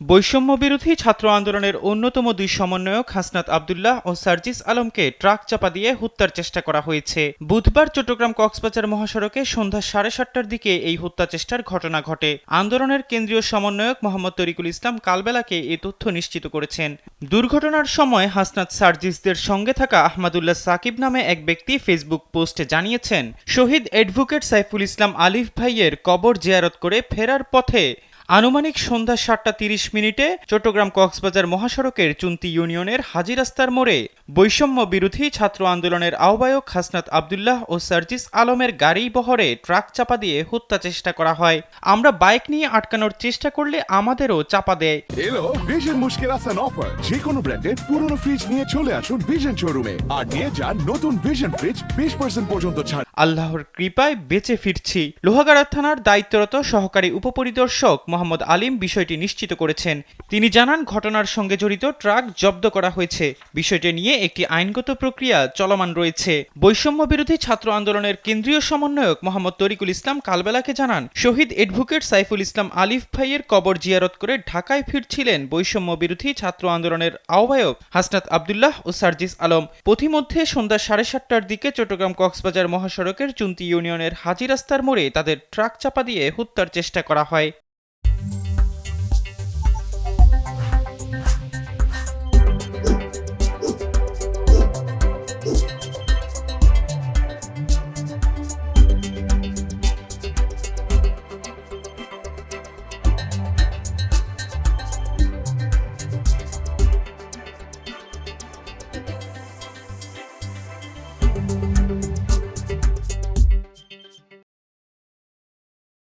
বৈষম্য বিরোধী ছাত্র আন্দোলনের অন্যতম দুই সমন্বয়ক হাসনাত আব্দুল্লাহ ও সার্জিস আলমকে ট্রাক চাপা দিয়ে হত্যার চেষ্টা করা হয়েছে। বুধবার চট্টগ্রাম কক্সবাজার মহাসড়কে সন্ধ্যা 7:30টার দিকে এই হত্যা চেষ্টার ঘটনা ঘটে। আন্দোলনের কেন্দ্রীয় সমন্বয়ক মোহাম্মদ তরিকুল ইসলাম কালবেলাকে এই তথ্য নিশ্চিত করেছেন। দুর্ঘটনার সময় হাসনাত সার্জিসদের সঙ্গে থাকা আহমদুল্লাহ সাকিব নামে এক ব্যক্তি ফেসবুক পোস্টে জানিয়েছেন, শহীদ অ্যাডভোকেট সাইফুল ইসলাম আলিফ ভাইয়ের কবর জিয়ারত করে ফেরার পথে আনুমানিক সন্ধ্যা 7:30 চট্টগ্রাম কক্সবাজার মহাসড়কের চুন্তি ইউনিয়নের হাজী রাস্তার মোড়ে বৈষম্য বিরোধী ছাত্র আন্দোলনের আহ্বায়ক হাসনাত আব্দুল্লাহ ও সার্জিস আলমের গাড়ি বহরে ট্রাক চাপা দিয়ে হত্যা চেষ্টা করা হয়। আমরা বাইক নিয়ে আটকানোর চেষ্টা করলে আমাদেরও চাপা দেয়। এলো ভিশন মুশকিল আসান অফার। যে কোনো ব্র্যান্ডের পুরনো ফ্রিজ নিয়ে চলে আসুন ভিশন শোরুমে আর নিয়ে যান নতুন ভিশন ফ্রিজ 20% পর্যন্ত ছাড়। আল্লাহর কৃপায় বেঁচে ফিরছি। লোহাগাড়া থানার দায়িত্বরত সহকারী উপপরিদর্শক মোহাম্মদ আলিম বিষয়টি নিশ্চিত করেছেন। তিনি জানান, ঘটনার সঙ্গে জড়িত ট্রাক জব্দ করা হয়েছে। বিষয়টি নিয়ে একটি আইনগত প্রক্রিয়া চলমান রয়েছে। বৈষম্য বিরোধী ছাত্র আন্দোলনের কেন্দ্রীয় সমন্বয়ক মোহাম্মদ তরিকুল ইসলাম কালবেলাকে জানান, শহীদ অ্যাডভোকেট সাইফুল ইসলাম আলিফ ভাইয়ের কবর জিয়ারত করে ঢাকায় ফিরছিলেন বৈষম্য বিরোধী ছাত্র আন্দোলনের আহ্বায়ক হাসনাত আব্দুল্লাহ ও সার্জিস আলম। পথিমধ্যে সন্ধ্যা 7:30টার দিকে চট্টগ্রাম কক্সবাজার মহাসড়কের চুন্তি ইউনিয়নের হাজী রাস্তার মোড়ে তাদের ট্রাক চাপা দিয়ে হত্যার চেষ্টা করা হয়।